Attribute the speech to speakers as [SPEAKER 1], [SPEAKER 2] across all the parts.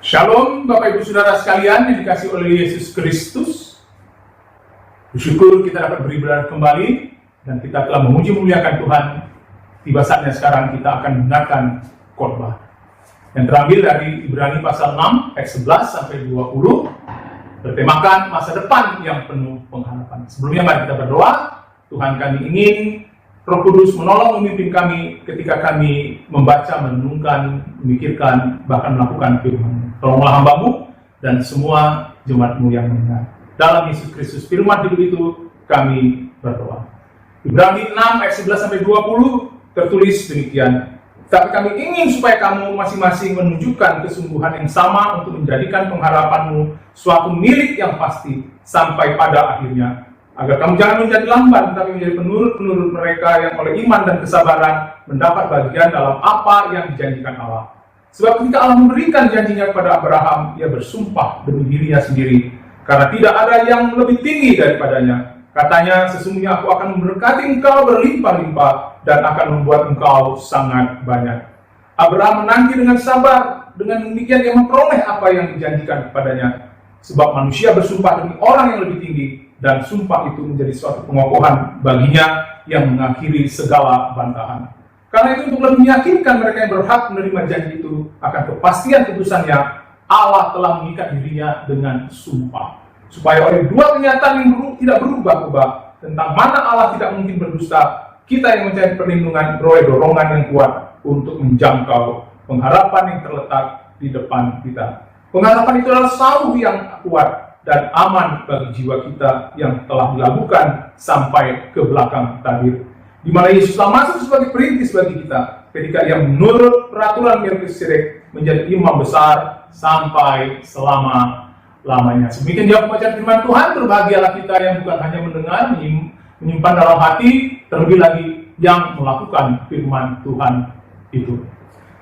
[SPEAKER 1] Shalom Bapak Ibu Saudara sekalian yang dikasihi oleh Yesus Kristus. Bersyukur kita dapat beribadah kembali dan kita telah memuji memuliakan Tuhan. Tiba saatnya sekarang kita akan mendengarkan khotbah yang terambil dari Ibrani pasal 6 ayat 11 sampai 20, bertemakan masa depan yang penuh pengharapan. Sebelumnya mari kita berdoa. Tuhan, kami ingin Roh Kudus menolong memimpin kami ketika kami membaca, merenungkan, memikirkan, bahkan melakukan firman. Tolonglah hamba-Mu dan semua jemaat-Mu yang mendengar. Dalam Yesus Kristus firman hidup itu kami berdoa. Ibrani 6 ayat 11 sampai 20 tertulis demikian. Tapi kami ingin supaya kamu masing-masing menunjukkan kesungguhan yang sama untuk menjadikan pengharapanmu suatu milik yang pasti sampai pada akhirnya. Agar kamu jangan menjadi lamban, tetapi menjadi penurut-penurut mereka yang oleh iman dan kesabaran mendapat bagian dalam apa yang dijanjikan Allah. Sebab ketika Allah memberikan janjinya kepada Abraham, ia bersumpah demi dirinya sendiri, karena tidak ada yang lebih tinggi daripadanya. Katanya, sesungguhnya aku akan memberkati engkau berlimpah-limpah dan akan membuat engkau sangat banyak. Abraham menanti dengan sabar, dengan demikian ia memperoleh apa yang dijanjikan kepadanya. Sebab manusia bersumpah demi orang yang lebih tinggi, dan sumpah itu menjadi suatu pengokohan baginya yang mengakhiri segala bantahan. Karena itu untuk lebih meyakinkan mereka yang berhak menerima janji itu akan kepastian putusannya, Allah telah mengikat dirinya dengan sumpah. Supaya oleh dua kenyataan yang tidak berubah-ubah tentang mana Allah tidak mungkin berdusta, kita yang mencari perlindungan beroleh dorongan yang kuat untuk menjangkau pengharapan yang terletak di depan kita. Pengharapan itu adalah sauh yang kuat dan aman bagi jiwa kita yang telah dilakukan sampai ke belakang takdir, di mana Yesus telah masuk sebagai perintis bagi kita ketika ia menurut peraturan Melkisedek menjadi imam besar sampai selama-lamanya. Demikian dia pembacaan firman Tuhan. Berbahagialah kita yang bukan hanya mendengar, menyimpan dalam hati, terlebih lagi yang melakukan firman Tuhan itu.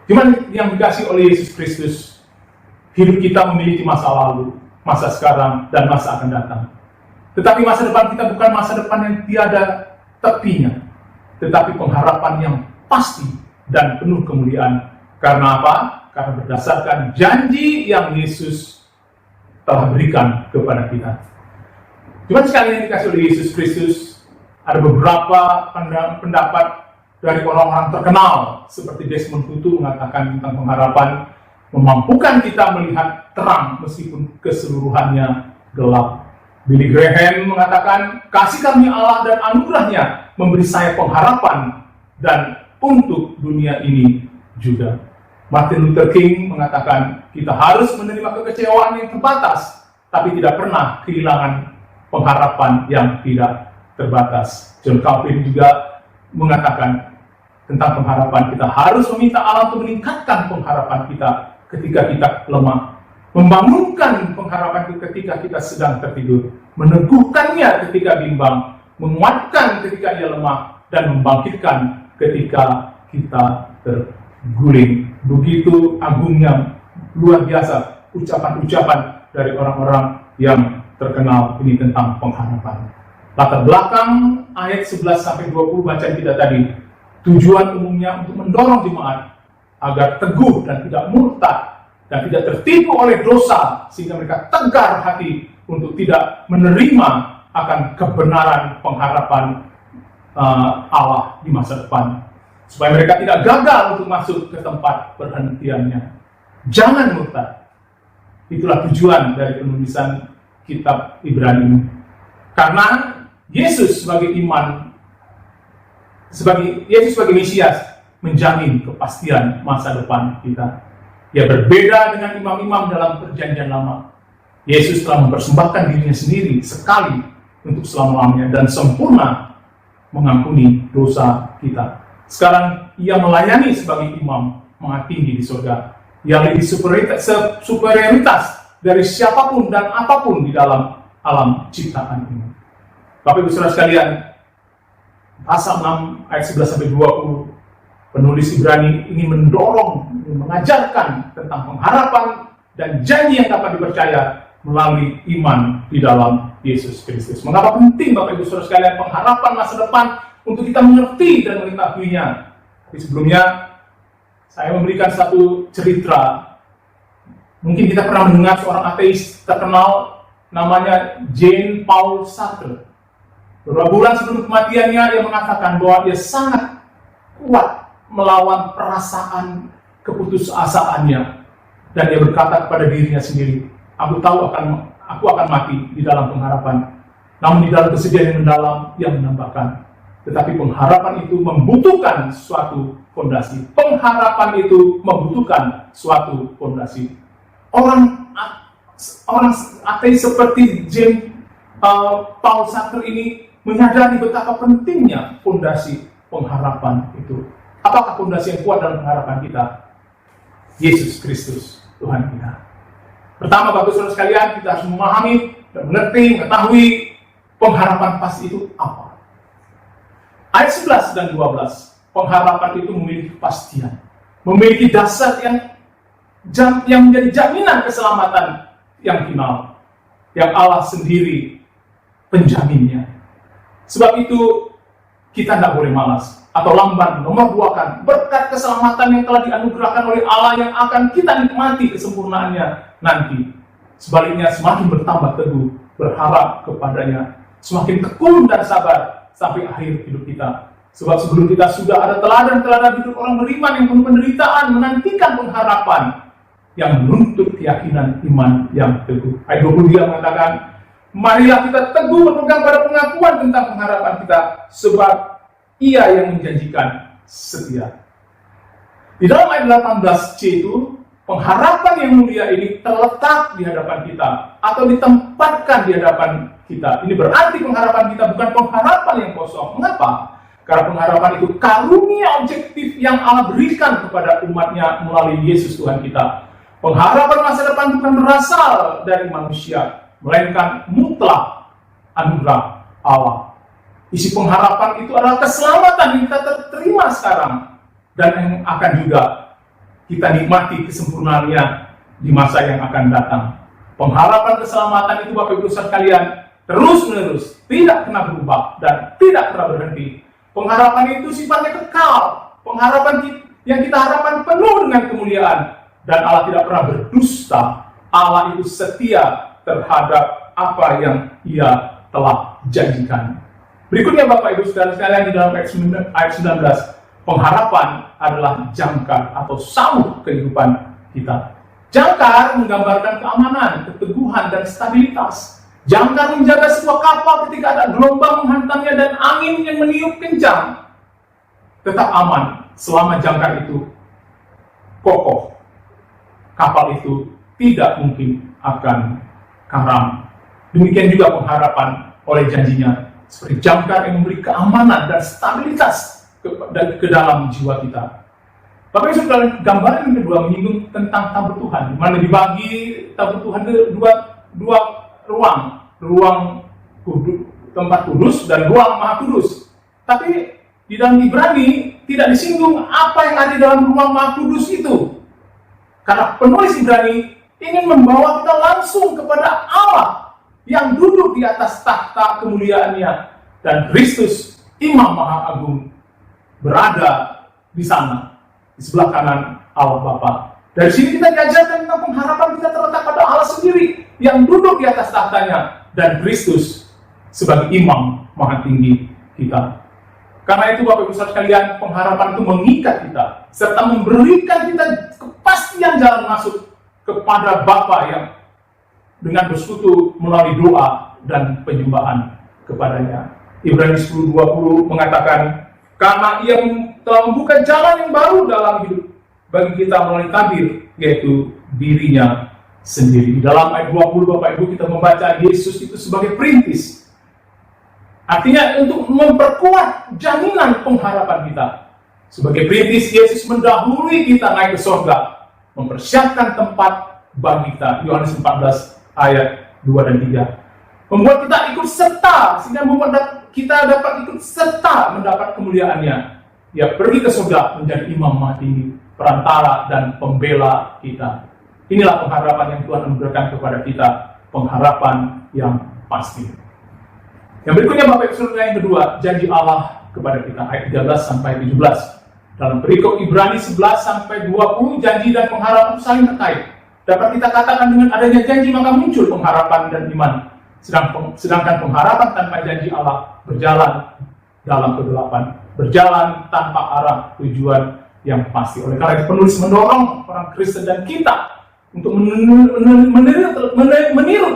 [SPEAKER 1] Cuman yang dikasih oleh Yesus Kristus, hidup kita memiliki masa lalu, masa sekarang, dan masa akan datang. Tetapi masa depan kita bukan masa depan yang tiada tepinya, tetapi pengharapan yang pasti dan penuh kemuliaan. Karena apa? Karena berdasarkan janji yang Yesus telah berikan kepada kita. Cuma sekali yang dikasih oleh Yesus Kristus, ada beberapa pendapat dari orang-orang terkenal, seperti Desmond Tutu mengatakan tentang pengharapan memampukan kita melihat terang meskipun keseluruhannya gelap. Billy Graham mengatakan, kasih karunia Allah dan anugerahnya memberi saya pengharapan dan untuk dunia ini juga. Martin Luther King mengatakan, kita harus menerima kekecewaan yang terbatas, tapi tidak pernah kehilangan pengharapan yang tidak terbatas. John Calvin juga mengatakan tentang pengharapan, kita harus meminta Allah untuk meningkatkan pengharapan kita ketika kita lemah, membangunkan pengharapan ketika kita sedang tertidur, meneguhkannya ketika bimbang, menguatkan ketika ia lemah, dan membangkitkan ketika kita terguling. Begitu agungnya, luar biasa ucapan-ucapan dari orang-orang yang terkenal ini tentang pengharapan. Latar belakang ayat 11-20 bacaan kita tadi, tujuan umumnya untuk mendorong jemaat agar teguh dan tidak murtad dan tidak tertipu oleh dosa, sehingga mereka tegar hati untuk tidak menerima akan kebenaran pengharapan Allah di masa depan, supaya mereka tidak gagal untuk masuk ke tempat perhentiannya. Jangan murtad. Itulah tujuan dari penulisan kitab Ibrani. Karena Yesus sebagai Yesus sebagai Mesias menjamin kepastian masa depan kita. Ia berbeda dengan imam-imam dalam perjanjian lama. Yesus telah mempersembahkan dirinya sendiri sekali untuk selama-lamanya dan sempurna mengampuni dosa kita. Sekarang ia melayani sebagai imam maha tinggi di surga, yang lebih superioritas dari siapapun dan apapun di dalam alam ciptaan ini. Bapak Ibu Saudara sekalian, pasal 6 ayat 11-20, penulis Ibrani ingin mendorong, mengajarkan tentang pengharapan dan janji yang dapat dipercaya melalui iman di dalam Yesus Kristus. Mengapa penting Bapak Ibu Saudara sekalian pengharapan masa depan untuk kita mengerti dan mengetahuinya? Tapi sebelumnya, saya memberikan satu cerita Mungkin kita pernah mendengar seorang ateis terkenal namanya Jean-Paul Sartre. Beberapa bulan sebelum kematiannya, ia mengatakan bahwa dia sangat kuat melawan perasaan keputusasaannya. Dan dia berkata kepada dirinya sendiri, aku akan mati di dalam pengharapan. Namun di dalam kesedihan yang mendalam, ia menambahkan, tetapi pengharapan itu membutuhkan suatu fondasi. Pengharapan itu membutuhkan suatu fondasi. Orang ateis seperti Jean-Paul Sartre ini menyadari betapa pentingnya fondasi pengharapan itu. Apakah fondasi yang kuat dalam pengharapan kita? Yesus Kristus, Tuhan kita. Pertama, Bapak Saudara sekalian, kita harus memahami dan mengerti, mengetahui pengharapan pasti itu apa. Ayat 11 dan 12, pengharapan itu memiliki kepastian, memiliki dasar yang menjadi jaminan keselamatan yang final, yang Allah sendiri penjaminnya. Sebab itu kita tidak boleh malas atau lamban memerduakan berkat keselamatan yang telah dianugerahkan oleh Allah yang akan kita nikmati kesempurnaannya nanti. Sebaliknya semakin bertambah teguh berharap kepadanya, semakin tekun dan sabar sampai akhir hidup kita. Sebab sebelum kita sudah ada teladan-teladan hidup orang beriman yang penuh penderitaan menantikan pengharapan yang menuntut keyakinan iman yang teguh. Ayat 22 mengatakan, marilah kita teguh berpegang pada pengakuan tentang pengharapan kita, sebab Ia yang menjanjikan setia. Di dalam ayat 18c itu, pengharapan yang mulia ini terletak di hadapan kita, atau ditempatkan di hadapan kita. Ini berarti pengharapan kita bukan pengharapan yang kosong. Mengapa? Karena pengharapan itu karunia objektif yang Allah berikan kepada umatnya melalui Yesus Tuhan kita. Pengharapan masa depan bukan berasal dari manusia, melainkan mutlak anugerah Allah. Isi pengharapan itu adalah keselamatan yang kita terima sekarang, dan yang akan juga kita nikmati kesempurnaannya di masa yang akan datang. Pengharapan keselamatan itu, Bapak Ibu sekalian, terus-menerus, tidak pernah berubah dan tidak pernah berhenti. Pengharapan itu sifatnya kekal. Pengharapan yang kita harapkan penuh dengan kemuliaan. Dan Allah tidak pernah berdusta. Allah itu setia terhadap apa yang Ia telah janjikan. Berikutnya Bapak Ibu Saudara sekalian, di dalam ayat 19, pengharapan adalah jangkar atau sauh kehidupan kita. Jangkar menggambarkan keamanan, keteguhan, dan stabilitas. Jangkar menjaga sebuah kapal ketika ada gelombang menghantamnya dan angin yang meniup kencang. Tetap aman selama jangkar itu kokoh. Kapal itu tidak mungkin akan karam. Demikian juga pengharapan oleh janjinya, seperti jangkar yang memberi keamanan dan stabilitas ke dalam jiwa kita. Bapak Ibu Saudara, gambaran yang kedua menyinggung tentang tabut Tuhan, di mana dibagi tabut Tuhan ke dua ruang tempat kudus dan ruang maha kudus. Tapi di dalam Ibrani tidak disinggung apa yang ada di dalam ruang maha kudus itu. Karena penulis Ibrani ingin membawa kita langsung kepada Allah yang duduk di atas tahta kemuliaannya, dan Kristus, Imam Maha Agung, berada di sana, di sebelah kanan Allah Bapa. Dari sini kita diajarkan tentang pengharapan kita terletak pada Allah sendiri yang duduk di atas tahtanya, dan Kristus sebagai Imam Maha Tinggi kita. Karena itu Bapak Ibu Saudara sekalian, pengharapan itu mengikat kita serta memberikan kita kepastian jalan masuk kepada Bapa yang dengan bersekutu melalui doa dan penyembahan kepadanya. Ibrani 10:20 mengatakan, karena Ia telah membuka jalan yang baru dalam hidup bagi kita melalui tabir, yaitu dirinya sendiri. Di dalam ayat 20 Bapak Ibu kita membaca Yesus itu sebagai perintis. Artinya untuk memperkuat jaminan pengharapan kita. Sebagai perintis, Yesus mendahului kita naik ke surga, mempersiapkan tempat bagi kita. Yohanes 14 ayat 2 dan 3. Membuat kita ikut serta, sehingga membuat kita dapat ikut serta mendapat kemuliaannya. Dia pergi ke surga menjadi Imam Maha Tinggi, perantara dan pembela kita. Inilah pengharapan yang Tuhan memberikan kepada kita, pengharapan yang pasti. Yang berikutnya Bapak Ibu Saudara, yang kedua, janji Allah kepada kita, ayat 13 sampai 17. Dalam perikop Ibrani 11 sampai 20, janji dan pengharapan saling terkait. Dapat kita katakan dengan adanya janji maka muncul pengharapan dan iman. Sedangkan pengharapan tanpa janji Allah berjalan dalam kegelapan, berjalan tanpa arah tujuan yang pasti. Oleh karena itu penulis mendorong orang Kristen dan kita untuk meniru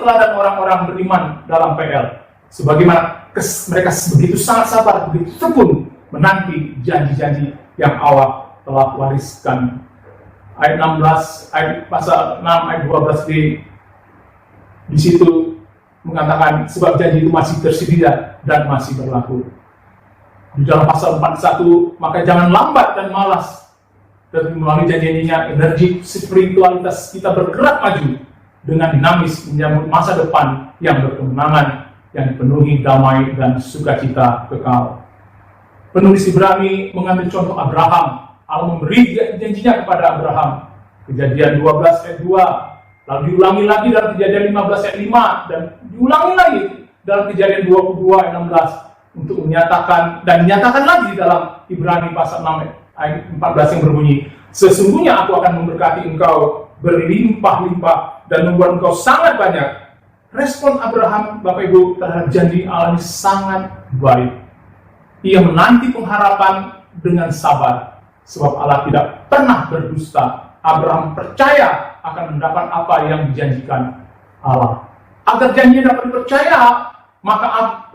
[SPEAKER 1] teladan orang-orang beriman dalam PL. Sebagaimana mereka begitu sangat sabar, begitu tekun menanti janji-janji yang Allah telah wariskan. Ayat 16, pasal 6 ayat 12 di situ mengatakan sebab janji itu masih tersedia dan masih berlaku. Di dalam pasal 41, maka jangan lambat dan malas, dan melalui janji-janjinya energi spiritualitas kita bergerak maju dengan dinamis menyambut masa depan yang berkemenangan, yang dipenuhi damai dan sukacita kekal. Penulis Ibrani mengambil contoh Abraham. Allah memberi janjinya kepada Abraham. Kejadian 12 ayat 2, lalu diulangi lagi dalam Kejadian 15 ayat 5, dan diulangi lagi dalam Kejadian 22 ayat 16 untuk menyatakan, dan dinyatakan lagi di dalam Ibrani pasal 6 ayat 14 yang berbunyi, sesungguhnya aku akan memberkati engkau berlimpah-limpah dan membuat engkau sangat banyak. Respon Abraham, Bapak Ibu, terhadap janji Allah ini sangat baik. Ia menanti pengharapan dengan sabar. Sebab Allah tidak pernah berdusta. Abraham percaya akan mendapat apa yang dijanjikan Allah. Agar janjinya dapat dipercaya, maka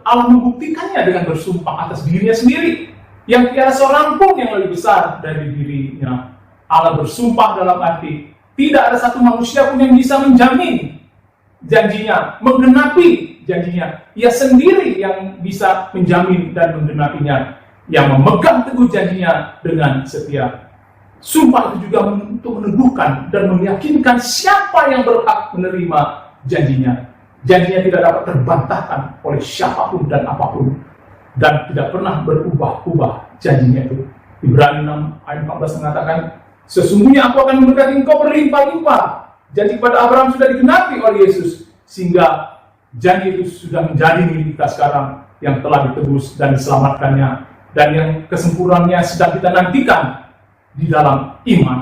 [SPEAKER 1] Allah membuktikannya dengan bersumpah atas dirinya sendiri, yang tiada seorang pun yang lebih besar dari dirinya. Allah bersumpah dalam arti tidak ada satu manusia pun yang bisa menjamin janjinya, menggenapi janjinya. Ia sendiri yang bisa menjamin dan menggenapinya, yang memegang teguh janjinya dengan setia. Sumpah itu juga untuk meneguhkan dan meyakinkan siapa yang berhak menerima janjinya. Janjinya tidak dapat terbantahkan oleh siapapun dan apapun, dan tidak pernah berubah-ubah janjinya itu. Ibrani 6 ayat 14 mengatakan, sesungguhnya aku akan memberkati engkau berlimpah-limpah. Janji kepada Abraham sudah digenapi oleh Yesus, sehingga janji itu sudah menjadi milik kita sekarang yang telah ditebus dan diselamatkannya, dan yang kesempurnaannya sedang kita nantikan di dalam iman.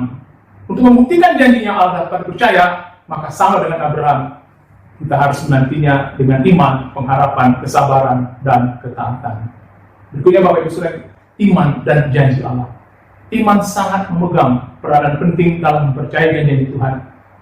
[SPEAKER 1] Untuk membuktikan janjinya Allah dapat percaya, maka sama dengan Abraham, kita harus menantinya dengan iman, pengharapan, kesabaran, dan ketaatan. Berikutnya Bapak Ibu Saudara, iman dan janji Allah. Iman sangat memegang peranan penting dalam mempercayai janji Tuhan.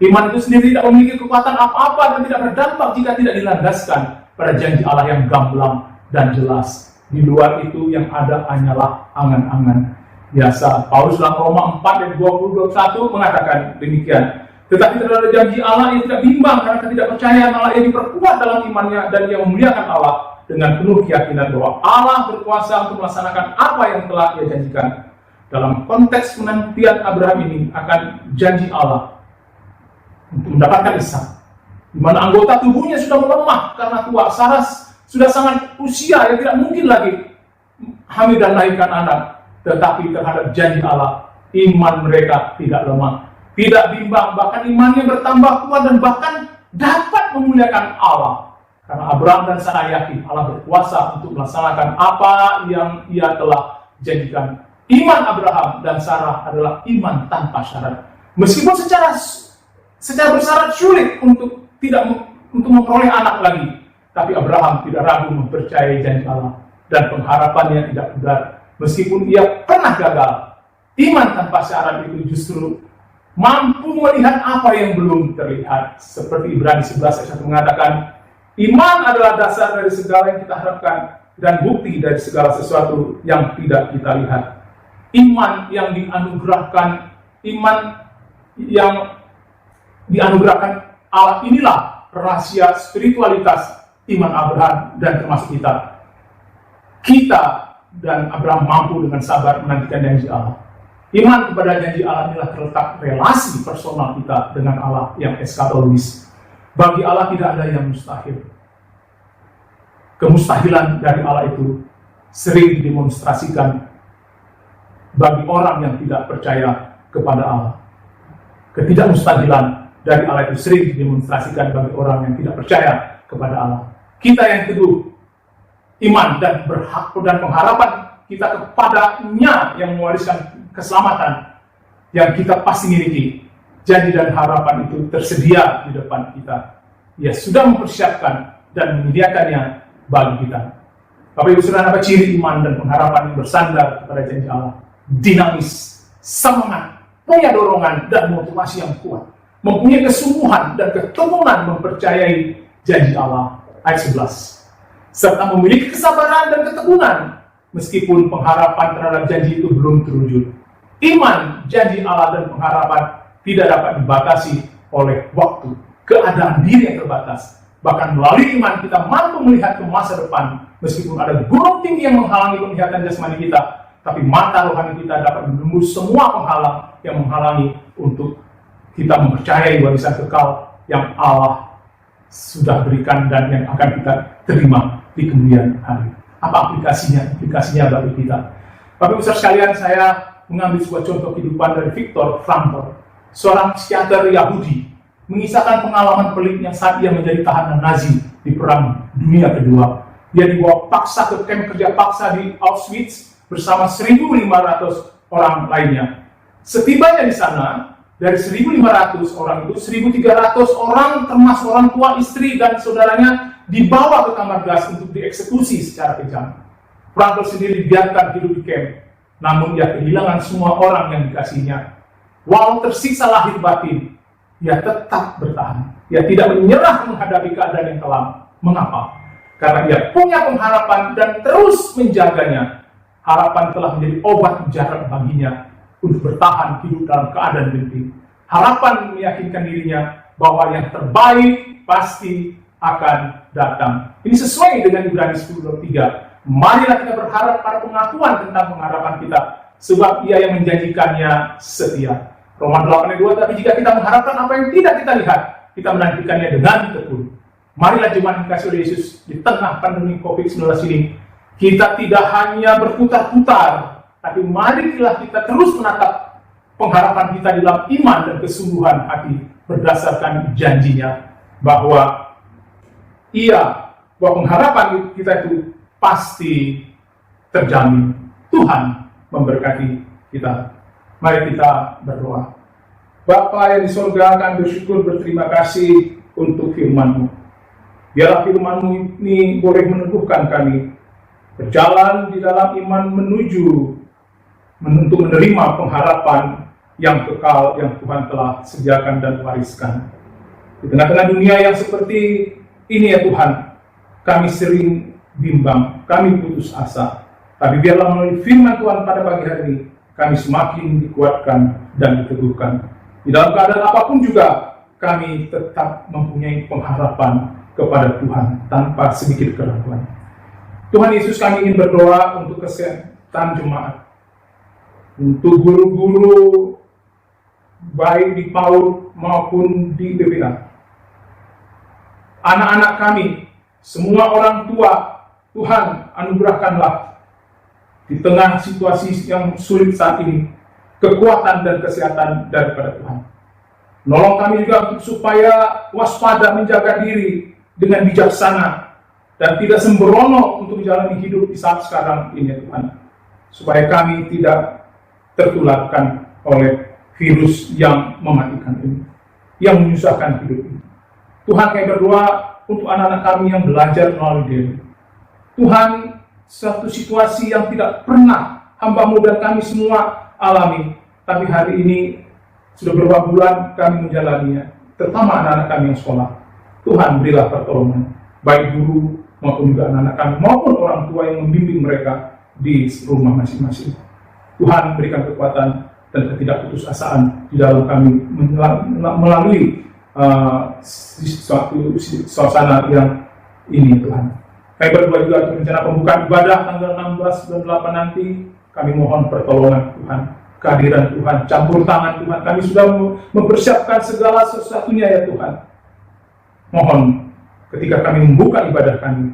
[SPEAKER 1] Iman itu sendiri tidak memiliki kekuatan apa-apa dan tidak berdampak jika tidak dilandaskan pada janji Allah yang gamblang dan jelas. Di luar itu yang ada hanyalah angan-angan biasa. Paulus dalam Roma 4 ayat 20-21 mengatakan demikian. Tetapi terhadap janji Allah yang tidak bimbang karena tidak percaya, malah ia diperkuat dalam imannya dan ia memuliakan Allah dengan penuh keyakinan bahwa Allah berkuasa untuk melaksanakan apa yang telah ia janjikan. Dalam konteks penantian Abraham ini akan janji Allah untuk mendapatkan Ishak, di mana anggota tubuhnya sudah melemah karena tua, Sarah sudah sangat usia yang tidak mungkin lagi hamil dan melahirkan anak. Tetapi terhadap janji Allah, iman mereka tidak lemah, tidak bimbang, bahkan imannya bertambah kuat dan bahkan dapat memuliakan Allah. Karena Abraham dan Sarah yakin Allah berkuasa untuk melaksanakan apa yang ia telah janjikan. Iman Abraham dan Sarah adalah iman tanpa syarat. Meskipun secara bersyarat sulit untuk memperoleh anak lagi, tapi Abraham tidak ragu mempercayai janji Allah dan pengharapannya tidak pudar. Meskipun ia pernah gagal, iman tanpa syarat itu justru mampu melihat apa yang belum terlihat. Seperti Ibrani 11 ayat 1 mengatakan, iman adalah dasar dari segala yang kita harapkan dan bukti dari segala sesuatu yang tidak kita lihat. Iman yang dianugerahkan, Allah inilah rahasia spiritualitas iman Abraham dan termasuk kita. Kita dan Abraham mampu dengan sabar menantikan janji Allah. Iman kepada janji Allah inilah terletak relasi personal kita dengan Allah yang eskatologis. Bagi Allah tidak ada yang mustahil. Kemustahilan dari Allah itu sering didemonstrasikan bagi orang yang tidak percaya kepada Allah. Ketidakmustahilan dari Allah itu sering didemonstrasikan bagi orang yang tidak percaya kepada Allah. Kita yang teguh iman dan berhak dan pengharapan kita kepadanya yang mewariskan keselamatan yang kita pasti miliki. janji dan harapan itu tersedia di depan kita. Ia sudah mempersiapkan dan menyediakannya bagi kita. Bapak Ibu Saudara, apa ciri iman dan pengharapan yang bersandar kepada janji Allah? Dinamis, semangat, punya dorongan dan motivasi yang kuat, mempunyai kesungguhan dan ketekunan mempercayai janji Allah. Ayat 11. Serta memiliki kesabaran dan ketekunan meskipun pengharapan terhadap janji itu belum terwujud. Iman, janji Allah dan pengharapan tidak dapat dibatasi oleh waktu, keadaan diri yang terbatas. Bahkan melalui iman kita mampu melihat ke masa depan, meskipun ada gunung tinggi yang menghalangi penglihatan jasmani kita, tapi mata rohani kita dapat menembus semua penghalang yang menghalangi untuk kita mempercayai warisan kekal yang Allah sudah berikan dan yang akan kita terima di kemudian hari. Apa aplikasinya? Aplikasinya bagi kita. Bapak Ibu sekalian, saya mengambil sebuah contoh kehidupan dari Viktor Frankl, seorang psikiater Yahudi, mengisahkan pengalaman pelitnya saat ia menjadi tahanan Nazi di Perang Dunia Kedua. Dia dibawa paksa ke kamp kerja paksa di Auschwitz bersama 1.500 orang lainnya. Setibanya di sana, dari 1.500 orang itu, 1.300 orang termasuk orang tua, istri, dan saudaranya dibawa ke kamar gas untuk dieksekusi secara kejam. Frankl sendiri dibiarkan hidup di kamp, namun ia kehilangan semua orang yang dikasihnya. Walau tersiksa lahir batin, ia tetap bertahan. Ia tidak menyerah menghadapi keadaan yang kelam. Mengapa? Karena ia punya pengharapan dan terus menjaganya. Harapan telah menjadi obat mujarab baginya untuk bertahan hidup dalam keadaan genting. Harapan meyakinkan dirinya bahwa yang terbaik pasti akan datang. Ini sesuai dengan Ibrani 10:3. Marilah kita berharap pada pengakuan tentang pengharapan kita, sebab Ia yang menjanjikannya setia. Roma 8:2, tapi jika kita mengharapkan apa yang tidak kita lihat, kita menantikannya dengan tekun. Marilah jemaat dikasih oleh Yesus, di tengah pandemi COVID-19 ini, kita tidak hanya berputar-putar, tapi marilah kita terus menatap pengharapan kita di dalam iman dan kesungguhan hati, berdasarkan janjinya, bahwa pengharapan kita itu pasti terjamin. Tuhan memberkati kita. Mari kita berdoa. Bapa yang di surga, kami bersyukur, berterima kasih untuk firman-Mu. Biarlah firman-Mu ini boleh meneguhkan kami berjalan di dalam iman menuju untuk menerima pengharapan yang kekal yang Tuhan telah sediakan dan wariskan. Di tengah-tengah dunia yang seperti ini ya Tuhan, kami sering bimbang, kami putus asa. Tapi biarlah melalui firman Tuhan pada pagi hari ini, kami semakin dikuatkan dan diteguhkan. Di dalam keadaan apapun juga, kami tetap mempunyai pengharapan kepada Tuhan tanpa sedikit keraguan. Tuhan Yesus, kami ingin berdoa untuk kesehatan jemaat, untuk guru-guru baik di PAUD maupun di PPA. Anak-anak kami, semua orang tua, Tuhan anugerahkanlah di tengah situasi yang sulit saat ini, kekuatan dan kesehatan daripada Tuhan. Nolong kami juga supaya waspada, menjaga diri dengan bijaksana, dan tidak sembrono untuk menjalani hidup di saat sekarang ini, Tuhan. Supaya kami tidak tertularkan oleh virus yang mematikan ini, yang menyusahkan hidup ini. Tuhan, kami berdoa untuk anak-anak kami yang belajar melalui diri. Tuhan, suatu situasi yang tidak pernah hamba-Mu dan kami semua alami, tapi hari ini sudah beberapa bulan kami menjalaninya, terutama anak-anak kami yang sekolah. Tuhan, berilah pertolongan, baik guru maupun juga anak-anak kami, maupun orang tua yang membimbing mereka di rumah masing-masing. Tuhan, berikan kekuatan dan ketidakputusasaan di dalam kami melalui suatu suasana yang ini, Tuhan. Kami berdoa juga untuk rencana pembukaan ibadah tanggal 16 bulan 8 nanti. Kami mohon pertolongan Tuhan, kehadiran Tuhan, campur tangan Tuhan. Kami sudah mempersiapkan segala sesuatunya ya Tuhan. Mohon ketika kami membuka ibadah kami,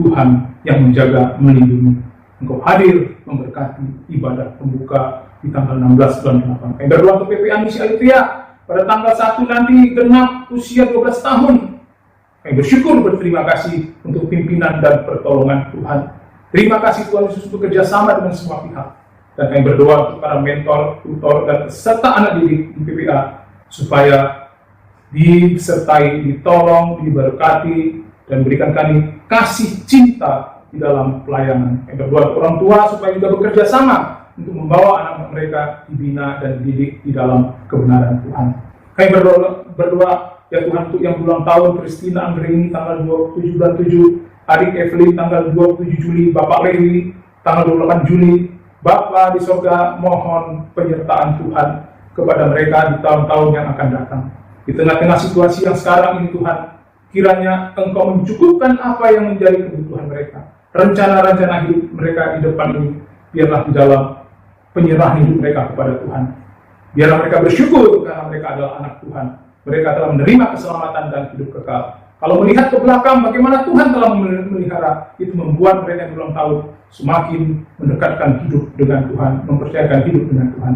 [SPEAKER 1] Tuhan yang menjaga, melindungi. Engkau hadir memberkati ibadah pembuka di tanggal 16 bulan 8. Kami berdoa untuk PPA Misi Alifia pada tanggal 1 nanti genap usia 12 tahun. Kami bersyukur, berterima kasih untuk pimpinan dan pertolongan Tuhan. Terima kasih Tuhan Yesus untuk kerjasama dengan semua pihak. Dan kami berdoa untuk para mentor, tutor, dan serta anak didik di PPA. supaya disertai, ditolong, diberkati, dan berikan kami kasih cinta di dalam pelayanan. Kami berdoa orang tua supaya juga bekerja sama untuk membawa anak mereka dibina dan dididik di dalam kebenaran Tuhan. Kami berdoa ya Tuhan untuk yang ulang tahun Christina Anggreni tanggal 27 bulan 7, Adik Evelyn tanggal 27 Juli, Bapak Lewi tanggal 28 Juli. Bapa di surga, mohon penyertaan Tuhan kepada mereka di tahun-tahun yang akan datang. Di tengah-tengah situasi yang sekarang ini Tuhan, kiranya Engkau mencukupkan apa yang menjadi kebutuhan mereka. Rencana-rencana hidup mereka di depan ini, biarlah di dalam penyerahan hidup mereka kepada Tuhan. Biarlah mereka bersyukur karena mereka adalah anak Tuhan. Mereka telah menerima keselamatan dan hidup kekal. Kalau melihat ke belakang bagaimana Tuhan telah memelihara, itu membuat mereka yang ulang tahun semakin mendekatkan hidup dengan Tuhan, mempercayakan hidup dengan Tuhan.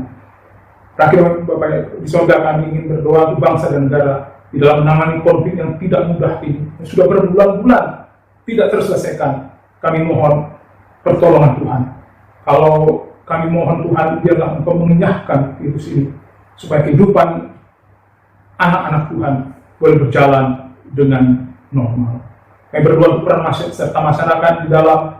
[SPEAKER 1] Terakhir Bapak di surga, kami ingin berdoa untuk bangsa dan negara di dalam menangani konflik yang tidak mudah ini, yang sudah berbulan-bulan tidak terselesaikan. Kami mohon pertolongan Tuhan. Kalau kami mohon Tuhan, biarlah Engkau mengenyahkan virus ini, supaya kehidupan anak-anak Tuhan boleh berjalan dengan normal. Kami berdoa untuk peran serta masyarakat di dalam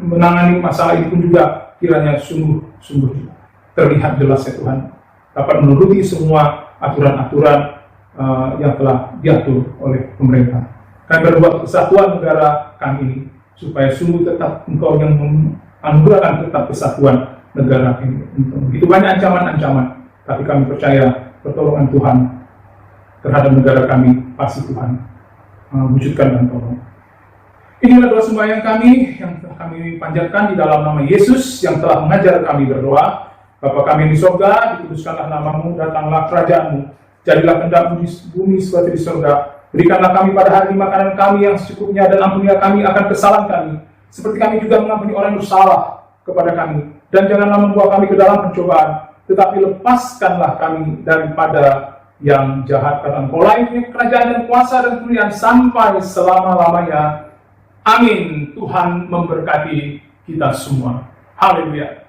[SPEAKER 1] menangani masalah ini pun juga kiranya sungguh-sungguh terlihat jelas ya Tuhan, dapat menuruti semua aturan-aturan yang telah diatur oleh pemerintah. Kami berdoa untuk kesatuan negara kami ini, supaya sungguh tetap Engkau yang menganugerahkan tetap kesatuan negara ini. Begitu banyak ancaman-ancaman, tapi kami percaya pertolongan Tuhan terhadap negara kami pasti Tuhan wujudkan dan tolong. Inilah doa sembahyang kami yang telah kami panjatkan di dalam nama Yesus yang telah mengajar kami berdoa. Bapa kami di surga, dikuduskanlah namamu, datanglah kerajaanmu, jadilah kehendakmu di bumi seperti di surga. Berikanlah kami pada hari ini makanan kami yang secukupnya, dan ampunilah kami akan kesalahan kami, seperti kami juga mengampuni orang yang bersalah kepada kami. Dan janganlah membawa kami ke dalam pencobaan, tetapi lepaskanlah kami daripada yang jahat, karena Engkau-lah yang punya kerajaan dan kuasa dan kemuliaan sampai selama-lamanya. Amin. Tuhan memberkati kita semua. Haleluya.